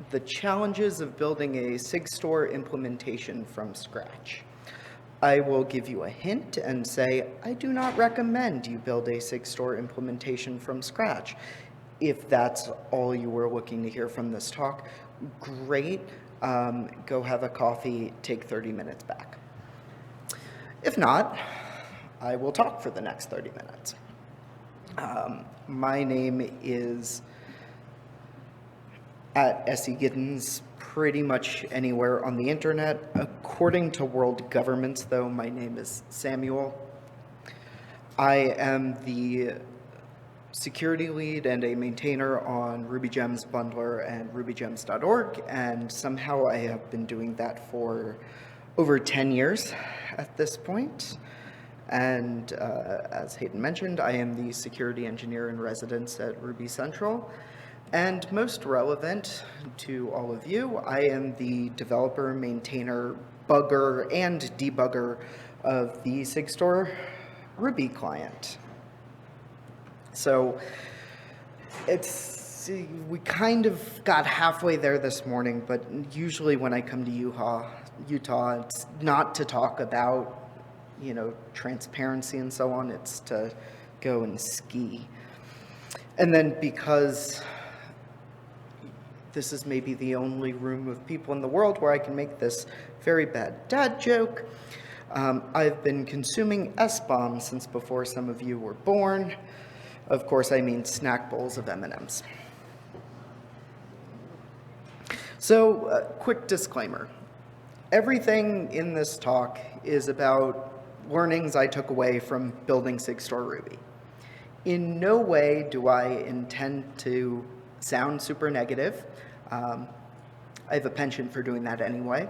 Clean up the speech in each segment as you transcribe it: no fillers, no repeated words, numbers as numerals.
the challenges of building a Sigstore implementation from scratch. I will give you a hint and say, I do not recommend you build a Sigstore implementation from scratch. If that's all you were looking to hear from this talk, great. Go have a coffee, take 30 minutes back. If not, I will talk for the next 30 minutes. My name is at SE Giddins pretty much anywhere on the internet. According to world governments, though, my name is Samuel. I am the security lead and a maintainer on RubyGems Bundler and rubygems.org, and somehow I have been doing that for over 10 years at this point. And as Hayden mentioned, I am the security engineer in residence at Ruby Central. And most relevant to all of you, I am the developer, maintainer, bugger, and debugger of the Sigstore Ruby client. So we kind of got halfway there this morning, but usually when I come to Utah, it's not to talk about, transparency and so on, it's to go and ski. And then because this is maybe the only room of people in the world where I can make this very bad dad joke, I've been consuming S-bombs since before some of you were born. Of course, I mean snack bowls of M&Ms. So, quick disclaimer. Everything in this talk is about learnings I took away from building Sigstore Ruby. In no way do I intend to sound super negative. I have a penchant for doing that anyway.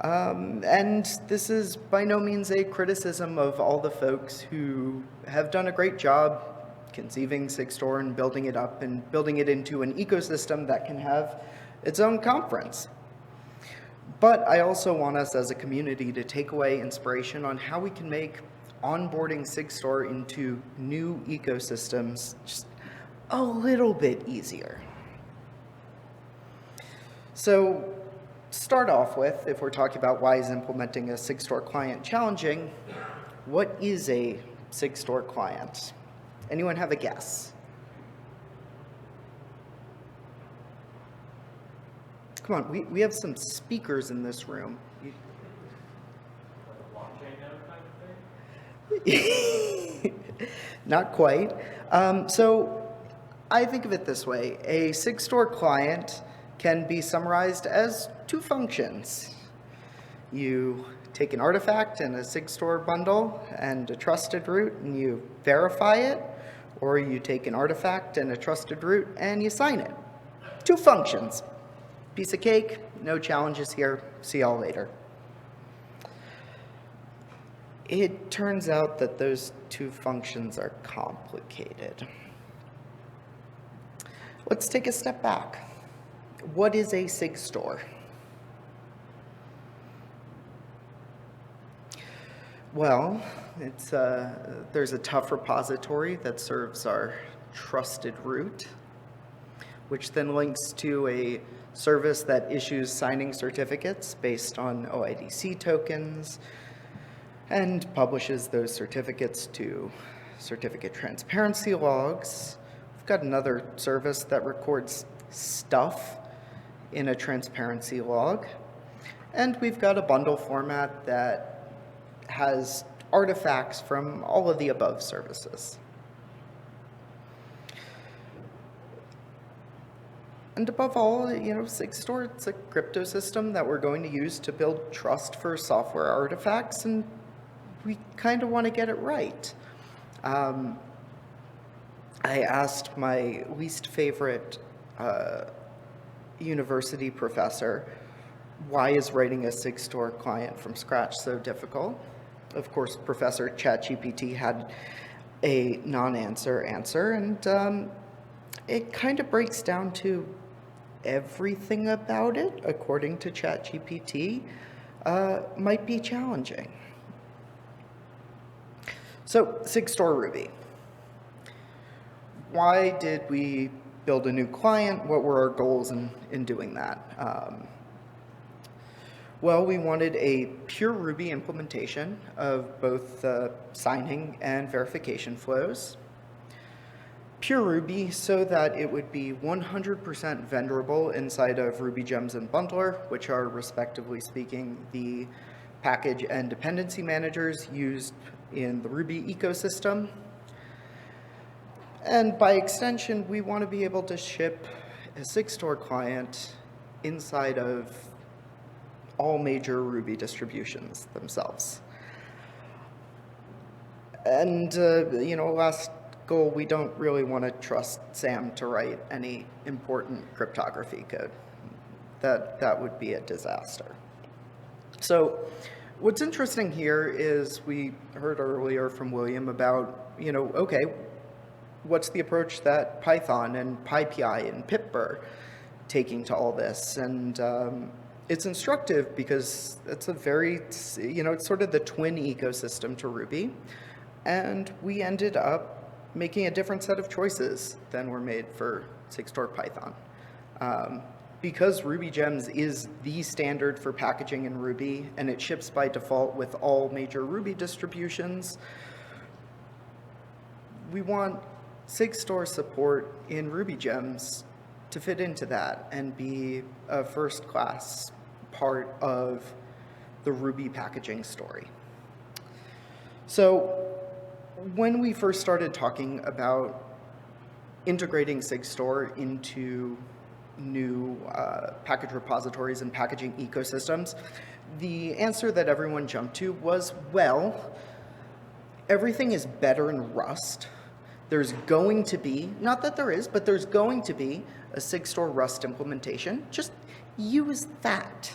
And this is by no means a criticism of all the folks who have done a great job conceiving Sigstore and building it up and building it into an ecosystem that can have its own conference. But I also want us as a community to take away inspiration on how we can make onboarding Sigstore into new ecosystems just a little bit easier. So, start off with, if we're talking about why is implementing a Sigstore client challenging, what is a Sigstore client? Anyone have a guess? Come on, we have some speakers in this room. Like a blockchain node kind of thing? Not quite. So I think of it this way. A Sigstore client can be summarized as two functions. You take an artifact in a Sigstore bundle and a trusted root and you verify it, or you take an artifact and a trusted root and you sign it. Two functions. Piece of cake, no challenges here. See y'all later. It turns out that those two functions are complicated. Let's take a step back. What is a Sigstore? Well, there's a tough repository that serves our trusted root, which then links to a service that issues signing certificates based on OIDC tokens and publishes those certificates to certificate transparency logs. We've got another service that records stuff in a transparency log. And we've got a bundle format that has artifacts from all of the above services. And above all, Sigstore, it's a crypto system that we're going to use to build trust for software artifacts, and we kind of want to get it right. I asked my least favorite university professor, why is writing a Sigstore client from scratch so difficult? Of course, Professor ChatGPT had a non-answer answer, and it kind of breaks down to everything about it, according to ChatGPT, might be challenging. So, Sigstore Ruby. Why did we build a new client, what were our goals in doing that? Well, we wanted a pure Ruby implementation of both signing and verification flows. Pure Ruby so that it would be 100% vendorable inside of Ruby Gems and Bundler, which are, respectively speaking, the package and dependency managers used in the Ruby ecosystem. And by extension, we want to be able to ship a Sigstore client inside of all major Ruby distributions themselves. And, last goal, we don't really want to trust Sam to write any important cryptography code. That would be a disaster. So what's interesting here is we heard earlier from William about, okay, what's the approach that Python and PyPI and pip are taking to all this? And it's instructive because it's a very, it's sort of the twin ecosystem to Ruby. And we ended up making a different set of choices than were made for Sigstore Python. Because Ruby Gems is the standard for packaging in Ruby, and it ships by default with all major Ruby distributions, we want Sigstore support in Ruby Gems to fit into that and be a first-class part of the Ruby packaging story. So when we first started talking about integrating Sigstore into new package repositories and packaging ecosystems, the answer that everyone jumped to was, well, everything is better in Rust. There's going to be, not that there is, but there's going to be a Sigstore Rust implementation. Just use that.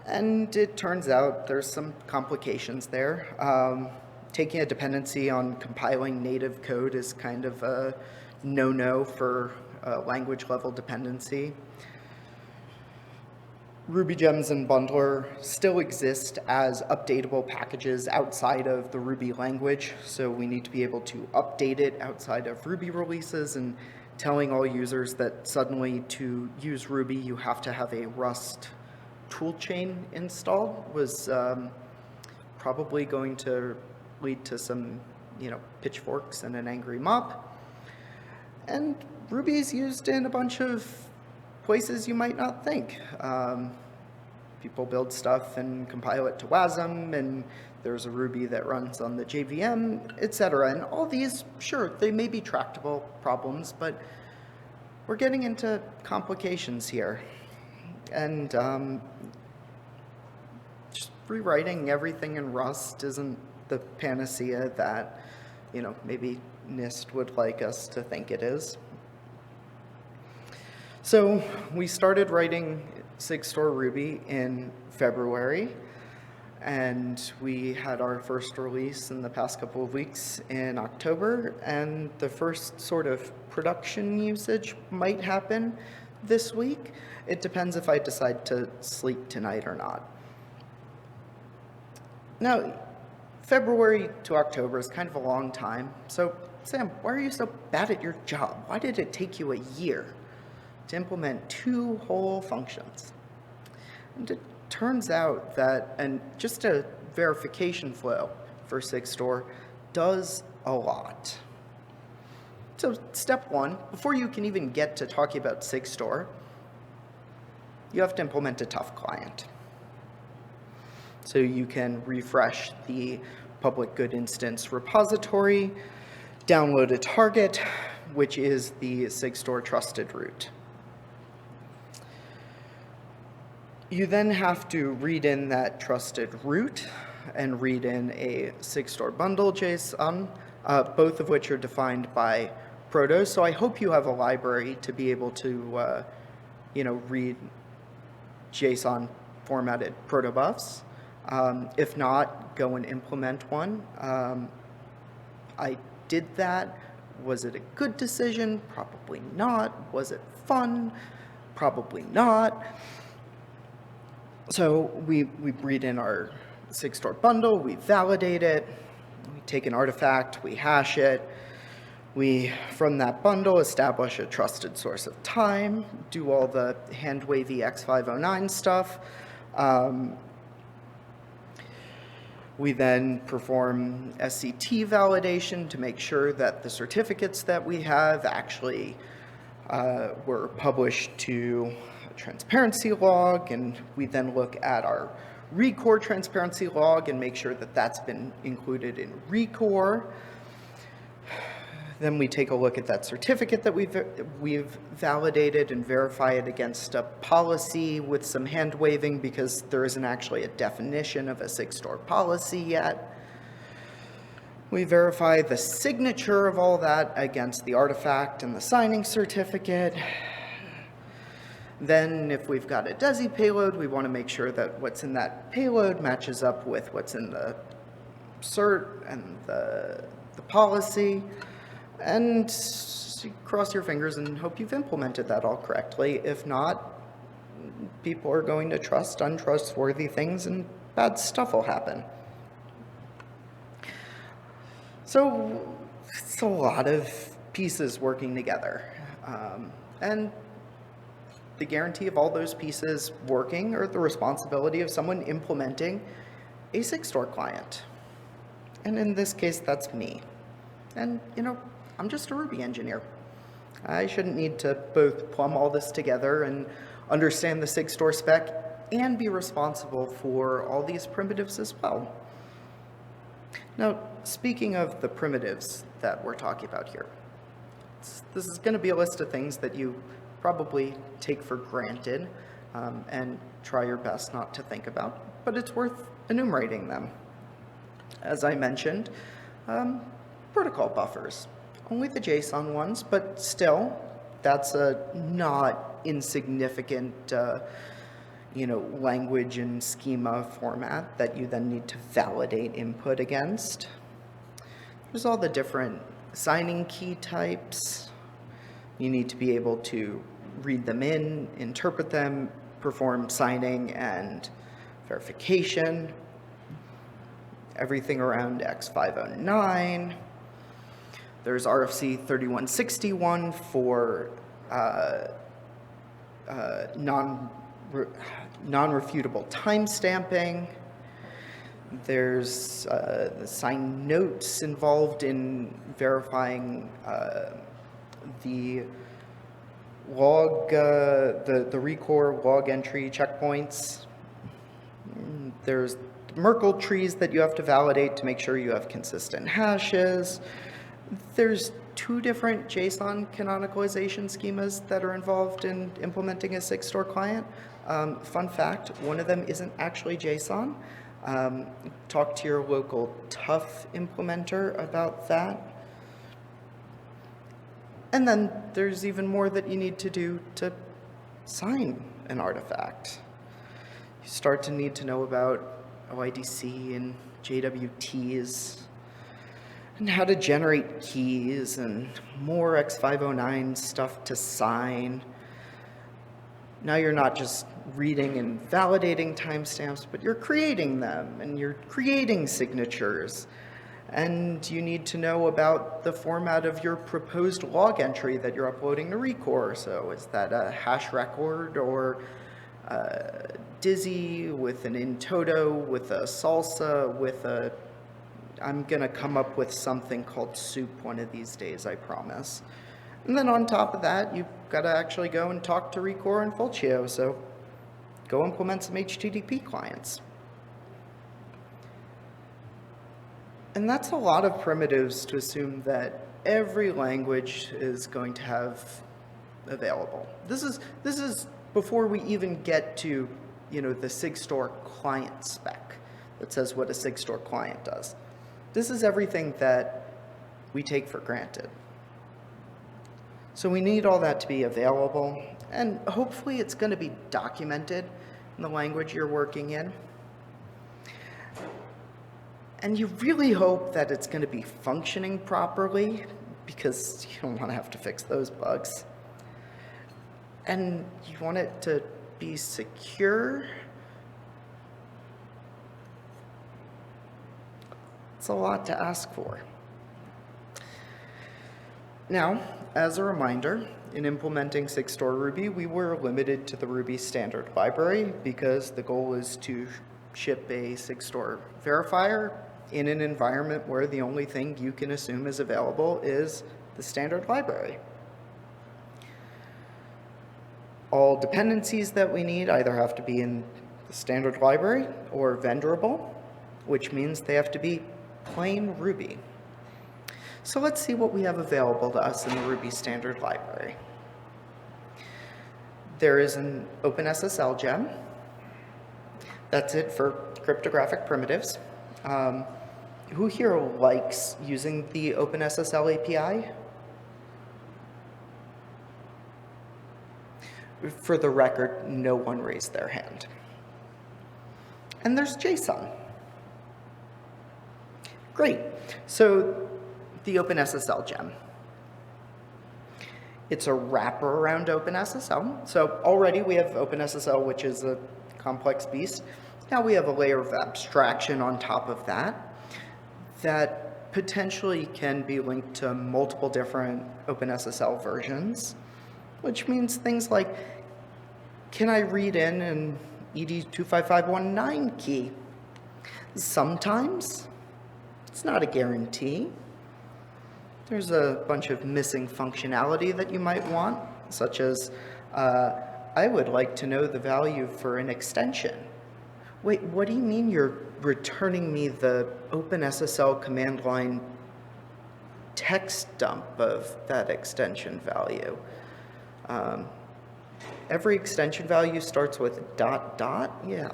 And it turns out there's some complications there. Taking a dependency on compiling native code is kind of a no-no for language level dependency. Ruby Gems and Bundler still exist as updatable packages outside of the Ruby language, so we need to be able to update it outside of Ruby releases, and telling all users that suddenly to use Ruby you have to have a Rust toolchain installed was probably going to lead to some, pitchforks and an angry mob. And Ruby is used in a bunch of places you might not think. People build stuff and compile it to WASM, and there's a Ruby that runs on the JVM, etc. And all these, sure, they may be tractable problems, but we're getting into complications here. And just rewriting everything in Rust isn't the panacea that, maybe NIST would like us to think it is. So we started writing Sigstore Ruby in February, and we had our first release in the past couple of weeks in October, and the first sort of production usage might happen this week. It depends if I decide to sleep tonight or not. Now, February to October is kind of a long time, so Sam, why are you so bad at your job? Why did it take you a year to implement 2 whole functions? And it turns out that, and just a verification flow for Sigstore does a lot. So step 1, before you can even get to talking about Sigstore, you have to implement a tough client. So you can refresh the public good instance repository, download a target, which is the Sigstore trusted root. You then have to read in that trusted root and read in a Sigstore bundle JSON, both of which are defined by protos. So I hope you have a library to be able to, read JSON formatted protobufs. If not, go and implement one. I did that. Was it a good decision? Probably not. Was it fun? Probably not. So we read in our Sigstore bundle, we validate it, we take an artifact, we hash it, We, from that bundle, establish a trusted source of time, do all the hand-wavy X509 stuff. We then perform SCT validation to make sure that the certificates that we have actually were published to a transparency log, and we then look at our Recore transparency log and make sure that that's been included in Recore. Then we take a look at that certificate that we've validated and verify it against a policy with some hand waving because there isn't actually a definition of a Sigstore policy yet. We verify the signature of all that against the artifact and the signing certificate. Then if we've got a DESI payload, we want to make sure that what's in that payload matches up with what's in the cert and the policy. And cross your fingers and hope you've implemented that all correctly. If not, people are going to trust untrustworthy things and bad stuff will happen. So it's a lot of pieces working together. And the guarantee of all those pieces working are the responsibility of someone implementing a Sigstore client. And in this case, that's me. And, I'm just a Ruby engineer. I shouldn't need to both plumb all this together and understand the Sigstore spec and be responsible for all these primitives as well. Now, speaking of the primitives that we're talking about here, this is going to be a list of things that you probably take for granted and try your best not to think about, but it's worth enumerating them. As I mentioned, protocol buffers. Only the JSON ones, but still, that's a not insignificant language and schema format that you then need to validate input against. There's all the different signing key types. You need to be able to read them in, interpret them, perform signing and verification. Everything around X509. There's RFC 3161 for non-refutable timestamping. There's the sign notes involved in verifying the log, the Recore log entry checkpoints. There's Merkle trees that you have to validate to make sure you have consistent hashes. There's 2 different JSON canonicalization schemas that are involved in implementing a Sigstore client. Fun fact, one of them isn't actually JSON. Talk to your local tough implementer about that. And then there's even more that you need to do to sign an artifact. You start to need to know about OIDC and JWTs, and how to generate keys and more X509 stuff to sign. Now you're not just reading and validating timestamps, but you're creating them and you're creating signatures. And you need to know about the format of your proposed log entry that you're uploading to Recore. So is that a hash record or Dizzy with an in toto, with a salsa, with a... I'm going to come up with something called soup one of these days, I promise. And then on top of that, you've got to actually go and talk to Recore and Fulcio, so go implement some HTTP clients. And that's a lot of primitives to assume that every language is going to have available. This is before we even get to, the Sigstore client spec that says what a Sigstore client does. This is everything that we take for granted. So we need all that to be available, and hopefully it's going to be documented in the language you're working in. And you really hope that it's going to be functioning properly, because you don't want to have to fix those bugs. And you want it to be secure. It's a lot to ask for. Now, as a reminder, in implementing Sigstore Ruby, we were limited to the Ruby standard library because the goal is to ship a Sigstore verifier in an environment where the only thing you can assume is available is the standard library. All dependencies that we need either have to be in the standard library or vendorable, which means they have to be plain Ruby. So let's see what we have available to us in the Ruby standard library. There is an OpenSSL gem. That's it for cryptographic primitives. Who here likes using the OpenSSL API? For the record, no one raised their hand. And there's JSON. Great. So the OpenSSL gem. It's a wrapper around OpenSSL. So already we have OpenSSL, which is a complex beast. Now we have a layer of abstraction on top of that that potentially can be linked to multiple different OpenSSL versions, which means things like, can I read in an ED25519 key? Sometimes. It's not a guarantee. There's a bunch of missing functionality that you might want, such as, I would like to know the value for an extension. Wait, what do you mean you're returning me the OpenSSL command line text dump of that extension value? Every extension value starts with ... Yeah.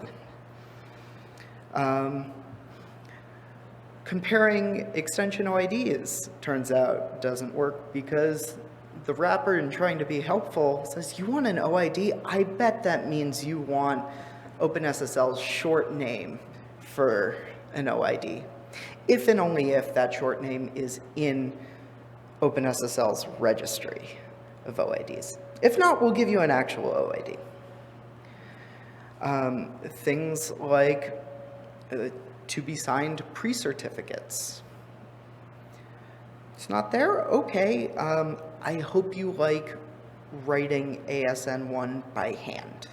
Comparing extension OIDs, turns out, doesn't work because the wrapper, in trying to be helpful, says, you want an OID? I bet that means you want OpenSSL's short name for an OID, if and only if that short name is in OpenSSL's registry of OIDs. If not, we'll give you an actual OID. Things like to be signed pre-certificates. It's not there? Okay. I hope you like writing ASN1 by hand.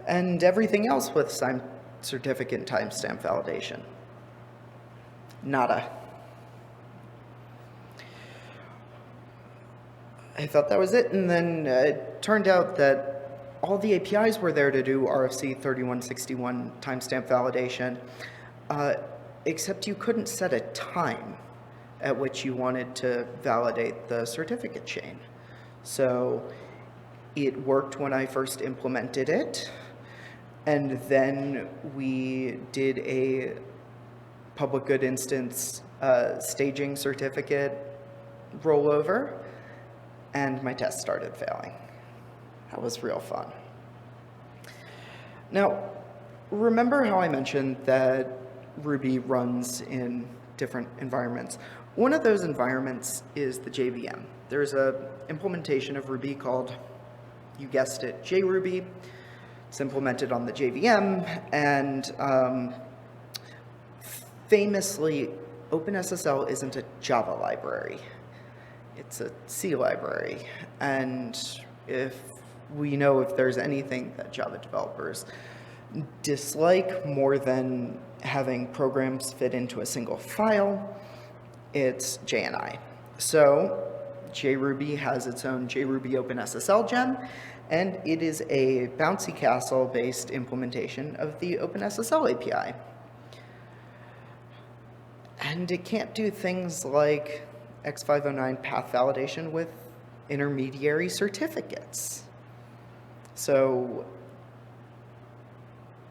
And everything else with signed certificate and timestamp validation. Nada. I thought that was it, and then it turned out that all the APIs were there to do RFC 3161 timestamp validation, except you couldn't set a time at which you wanted to validate the certificate chain. So it worked when I first implemented it, and then we did a public good instance staging certificate rollover, and my test started failing. That was real fun. Now, remember how I mentioned that Ruby runs in different environments? One of those environments is the JVM. There's an implementation of Ruby called, you guessed it, JRuby. It's implemented on the JVM, and famously, OpenSSL isn't a Java library. It's a C library, and if there's anything that Java developers dislike more than having programs fit into a single file, it's JNI. So JRuby has its own JRuby OpenSSL gem, and it is a bouncy castle-based implementation of the OpenSSL API. And it can't do things like X509 path validation with intermediary certificates. So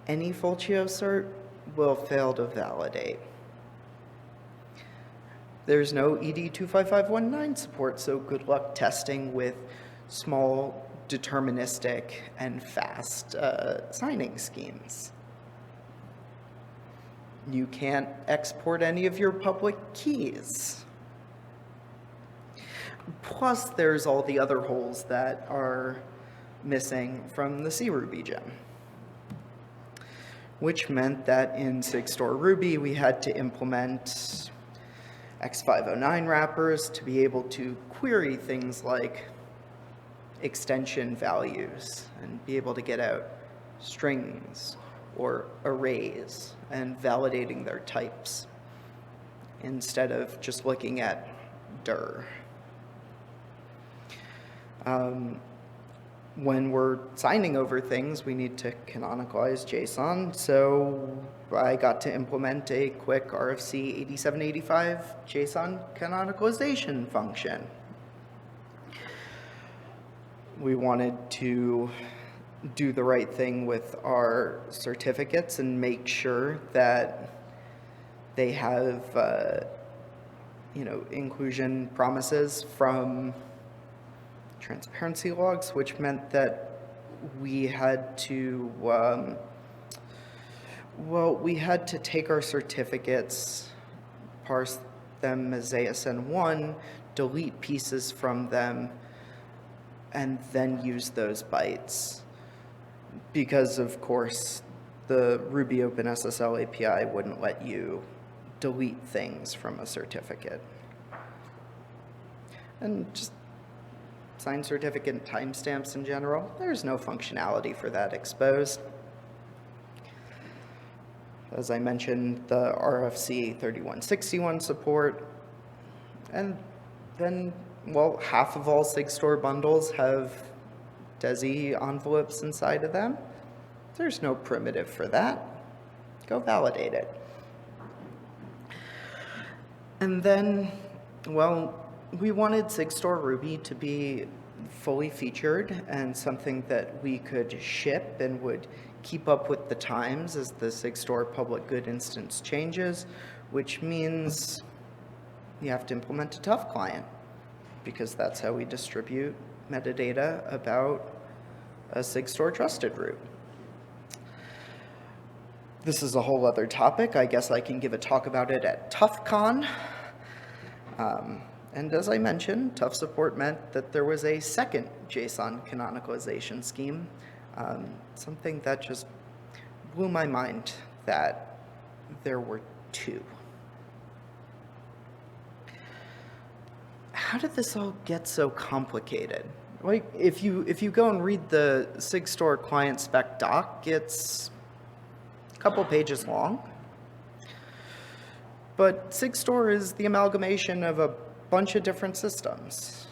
any Fulcio cert will fail to validate. There's no ED25519 support, so good luck testing with small, deterministic, and fast signing schemes. You can't export any of your public keys. Plus, there's all the other holes that are missing from the CRuby gem, which meant that in Sigstore Ruby, we had to implement X509 wrappers to be able to query things like extension values and be able to get out strings or arrays and validating their types instead of just looking at dir. When we're signing over things, we need to canonicalize JSON, so I got to implement a quick RFC 8785 JSON canonicalization function. We wanted to do the right thing with our certificates and make sure that they have, inclusion promises from transparency logs, which meant that we had to, we had to take our certificates, parse them as ASN1, delete pieces from them, and then use those bytes. Because, of course, the Ruby OpenSSL API wouldn't let you delete things from a certificate. And just signed certificate timestamps in general, there's no functionality for that exposed. As I mentioned, the RFC 3161 support, and then, well, half of all Sigstore bundles have DESI envelopes inside of them. There's no primitive for that. Go validate it. And then, well, we wanted Sigstore Ruby to be fully featured and something that we could ship and would keep up with the times as the Sigstore public good instance changes, which means you have to implement a tough client, because that's how we distribute metadata about a Sigstore trusted root. This is a whole other topic. I guess I can give a talk about it at ToughCon. And as I mentioned, Tough support meant that there was a second JSON canonicalization scheme, something that just blew my mind that there were two. How did this all get so complicated? Like, if you go and read the Sigstore client spec doc, it's a couple pages long. But Sigstore is the amalgamation of a bunch of different systems.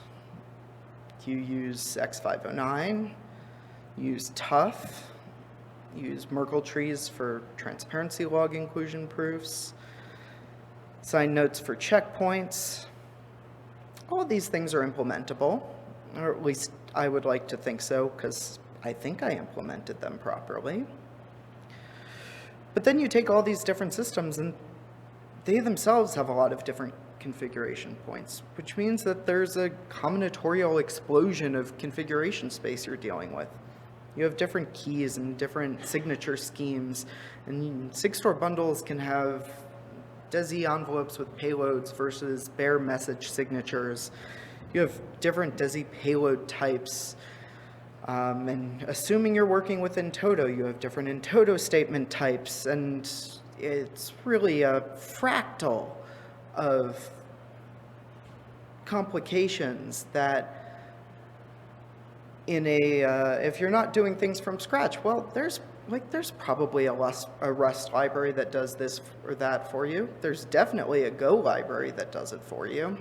You use X509, use Tough, use Merkle trees for transparency log inclusion proofs, sign notes for checkpoints. All of these things are implementable, or at least I would like to think so, because I think I implemented them properly. But then you take all these different systems and they themselves have a lot of different configuration points, which means that there's a combinatorial explosion of configuration space you're dealing with. You have different keys and different signature schemes, and Sigstore bundles can have DESI envelopes with payloads versus bare message signatures. You have different DESI payload types, and assuming you're working with in-toto, you have different in-toto statement types, and it's really a fractal of complications that in a, if you're not doing things from scratch, well, there's probably a Rust library that does this or that for you. There's definitely a Go library that does it for you.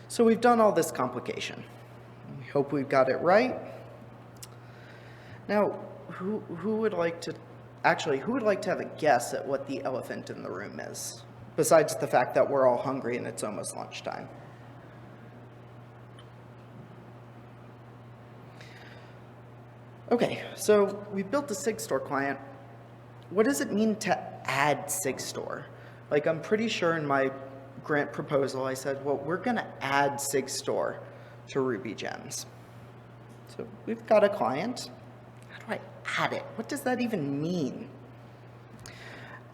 So we've done all this complication. We hope we've got it right. Now, who would like to have a guess at what the elephant in the room is, besides the fact that we're all hungry and it's almost lunchtime? Okay, so we built a Sigstore client. What does it mean to add Sigstore? Like, I'm pretty sure in my grant proposal I said, well, we're going to add Sigstore to Ruby Gems. So we've got a client. How do I add it? What does that even mean?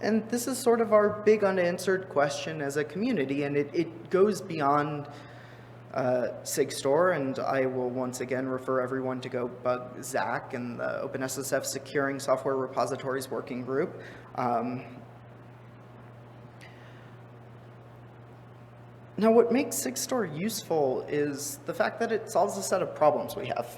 And this is sort of our big unanswered question as a community, and it goes beyond Sigstore, and I will once again refer everyone to go bug Zach and the OpenSSF Securing Software Repositories Working Group. Now, what makes Sigstore useful is the fact that it solves a set of problems we have.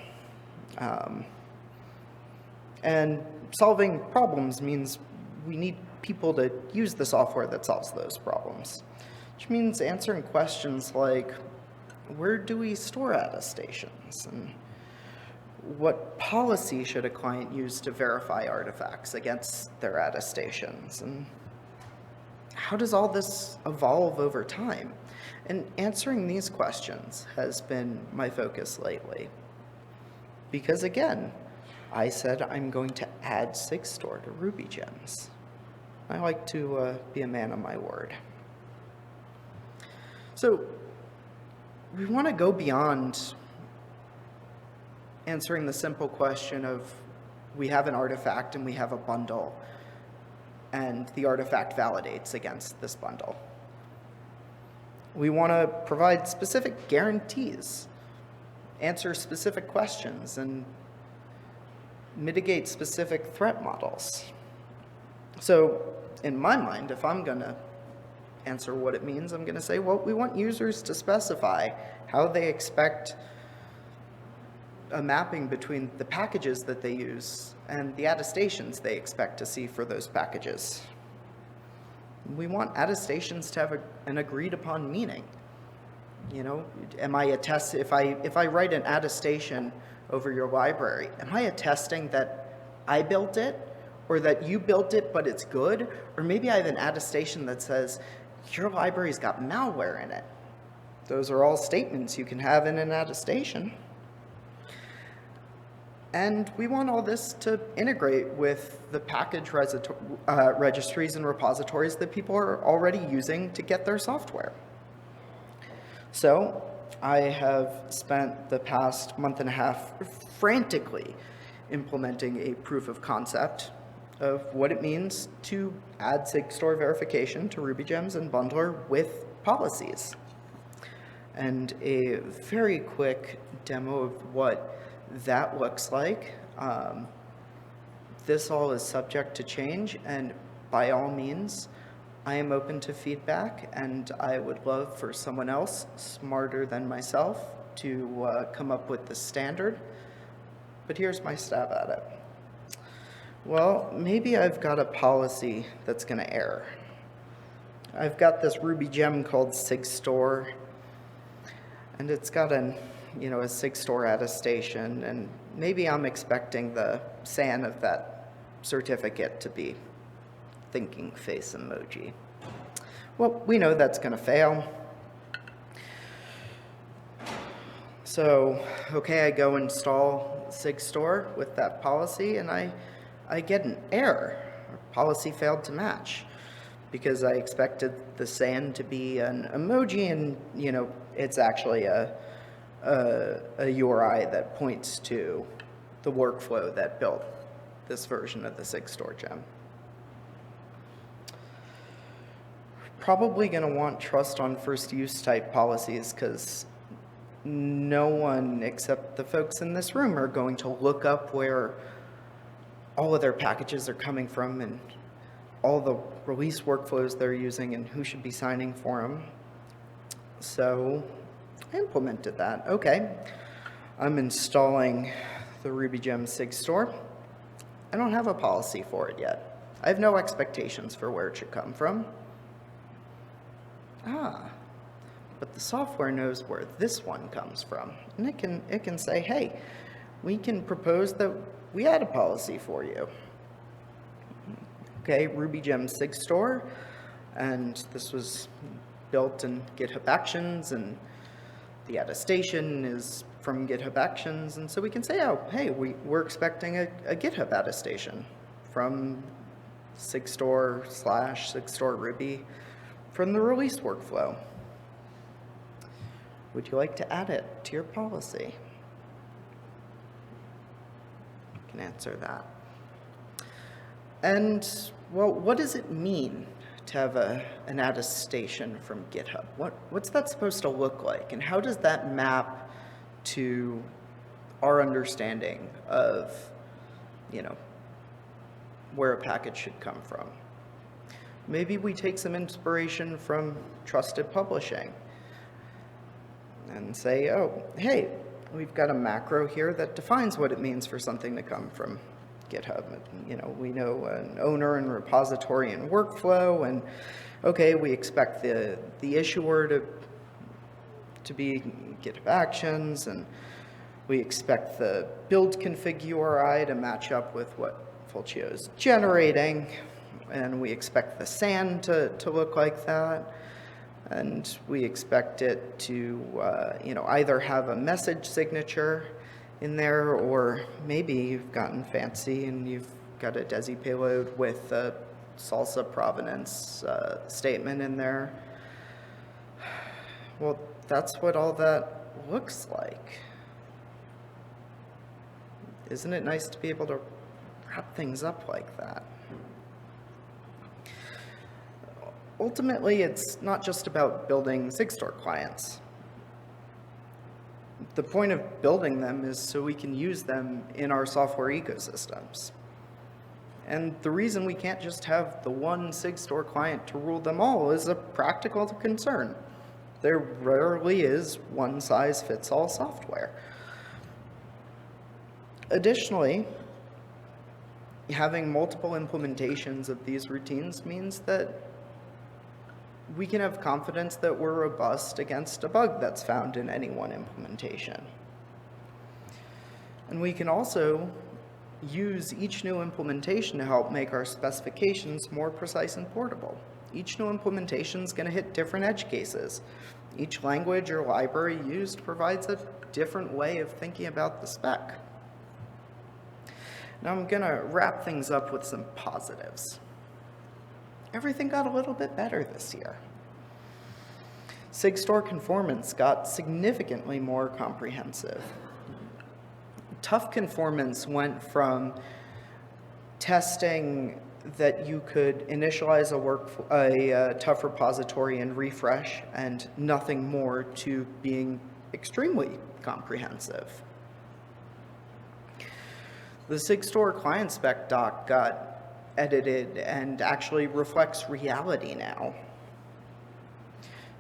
And solving problems means we need people to use the software that solves those problems, which means answering questions like, where do we store attestations? And what policy should a client use to verify artifacts against their attestations? And how does all this evolve over time? And answering these questions has been my focus lately. Because again, I said I'm going to add Sigstore to Ruby gems. I like to be a man of my word. So we want to go beyond answering the simple question of we have an artifact and we have a bundle, and the artifact validates against this bundle. We want to provide specific guarantees, answer specific questions, and mitigate specific threat models. So in my mind, if I'm going to answer what it means, I'm going to say, well, we want users to specify how they expect a mapping between the packages that they use and the attestations they expect to see for those packages. We want attestations to have an agreed upon meaning. You know, if I write an attestation over your library, am I attesting that I built it, or that you built it but it's good? Or maybe I have an attestation that says your library's got malware in it. Those are all statements you can have in an attestation. And we want all this to integrate with the package registries and repositories that people are already using to get their software. So I have spent the past month and a half frantically implementing a proof of concept of what it means to add Sigstore verification to Ruby gems and bundler with policies. And a very quick demo of what that looks like. This all is subject to change, and by all means, I am open to feedback, and I would love for someone else smarter than myself to come up with the standard. But here's my stab at it. Well, maybe I've got a policy that's going to error. I've got this Ruby gem called Sigstore, and it's got a Sigstore attestation, and maybe I'm expecting the SAN of that certificate to be thinking face emoji. Well, we know that's going to fail. So, okay, I go install Sigstore with that policy, and I get an error. Policy failed to match, because I expected the SAN to be an emoji, and it's actually a URI that points to the workflow that built this version of the Sigstore gem. Probably going to want trust on first use type policies, because no one except the folks in this room are going to look up where all of their packages are coming from and all the release workflows they're using and who should be signing for them. So I implemented that. Okay, I'm installing the Ruby gem Sigstore. I don't have a policy for it yet. I have no expectations for where it should come from. But the software knows where this one comes from. And it can say, hey, we can propose that we add a policy for you. Okay, Ruby gem Sigstore, and this was built in GitHub Actions, and the attestation is from GitHub Actions, and so we can say, oh, hey, we're expecting a GitHub attestation from Sigstore/Sigstore Ruby from the release workflow. Would you like to add it to your policy? You can answer that. And, well, what does it mean to have an attestation from GitHub? What's that supposed to look like? And how does that map to our understanding of, where a package should come from? Maybe we take some inspiration from trusted publishing. and say, oh, hey, we've got a macro here that defines what it means for something to come from GitHub. You know, we know an owner and repository and workflow, and okay, we expect the issuer to be GitHub Actions, and we expect the build config URI to match up with what Fulcio is generating, and we expect the SAN to look like that. And we expect it to, you know, either have a message signature in there, or maybe you've gotten fancy and you've got a DESI payload with a salsa provenance statement in there. Well, that's what all that looks like. Isn't it nice to be able to wrap things up like that? Ultimately, it's not just about building Sigstore clients. The point of building them is so we can use them in our software ecosystems. And the reason we can't just have the one Sigstore client to rule them all is a practical concern. There rarely is one-size-fits-all software. Additionally, having multiple implementations of these routines means that we can have confidence that we're robust against a bug that's found in any one implementation. And we can also use each new implementation to help make our specifications more precise and portable. Each new implementation is going to hit different edge cases. Each language or library used provides a different way of thinking about the spec. Now I'm going to wrap things up with some positives. Everything got a little bit better this year. Sigstore conformance got significantly more comprehensive. Tough conformance went from testing that you could initialize a tough repository and refresh and nothing more to being extremely comprehensive. The Sigstore client spec doc got edited and actually reflects reality now.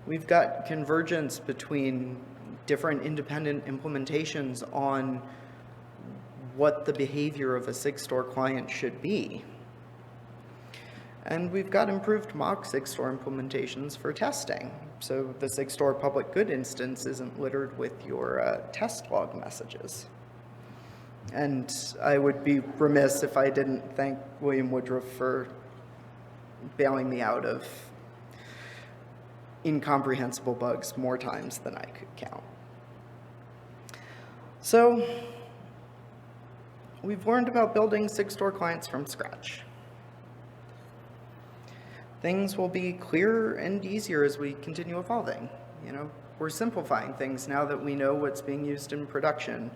We've got convergence between different independent implementations on what the behavior of a Sigstore client should be. And we've got improved mock Sigstore implementations for testing, so the Sigstore public good instance isn't littered with your test log messages. And I would be remiss if I didn't thank William Woodruff for bailing me out of incomprehensible bugs more times than I could count. So, we've learned about building Sigstore clients from scratch. Things will be clearer and easier as we continue evolving. You know, we're simplifying things now that we know what's being used in production.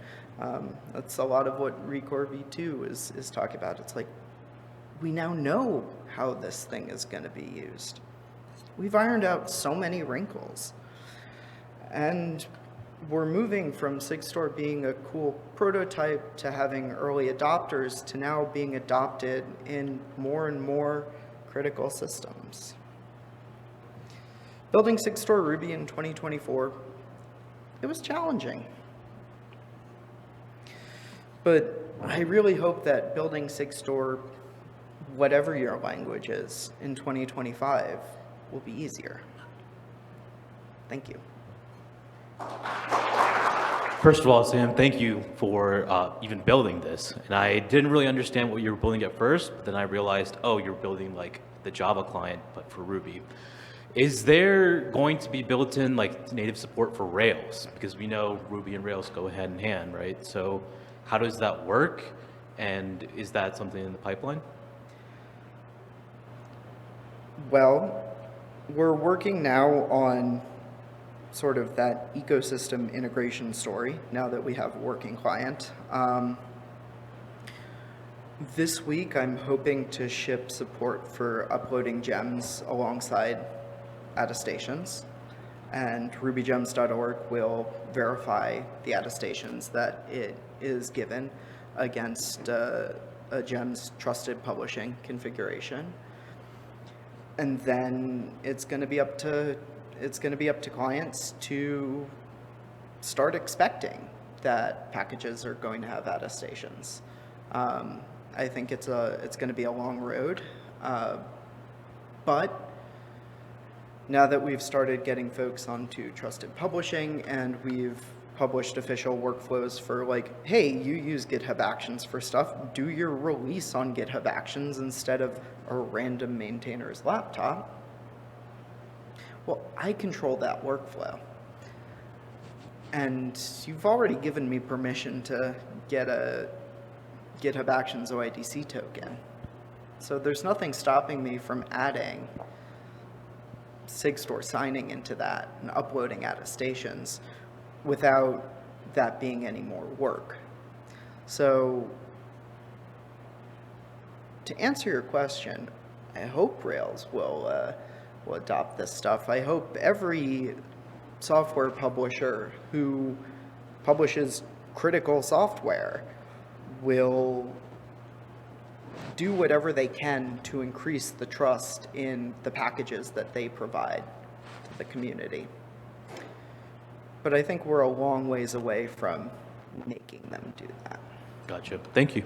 That's a lot of what Recore v2 is talking about. It's like, we now know how this thing is going to be used. We've ironed out so many wrinkles. And we're moving from Sigstore being a cool prototype to having early adopters to now being adopted in more and more critical systems. Building Sigstore Ruby in 2024, it was challenging. But I really hope that building Sigstore, whatever your language is, in 2025 will be easier. Thank you. First of all, Sam, thank you for even building this. And I didn't really understand what you were building at first, but then I realized, oh, you're building like the Java client, but for Ruby. Is there going to be built-in like native support for Rails? Because we know Ruby and Rails go hand in hand, right? So how does that work? And is that something in the pipeline? Well, we're working now on sort of that ecosystem integration story now that we have a working client. This week, I'm hoping to ship support for uploading gems alongside attestations, and rubygems.org will verify the attestations that it is given against a gems trusted publishing configuration. And then it's going to be up to clients to start expecting that packages are going to have attestations. I think it's going to be a long road, but now that we've started getting folks onto trusted publishing and we've published official workflows for like, hey, you use GitHub Actions for stuff, do your release on GitHub Actions instead of a random maintainer's laptop. Well, I control that workflow. And you've already given me permission to get a GitHub Actions OIDC token. So there's nothing stopping me from adding Sigstore signing into that and uploading attestations without that being any more work. So to answer your question, I hope Rails will adopt this stuff. I hope every software publisher who publishes critical software will do whatever they can to increase the trust in the packages that they provide to the community. But I think we're a long ways away from making them do that. Gotcha. Thank you.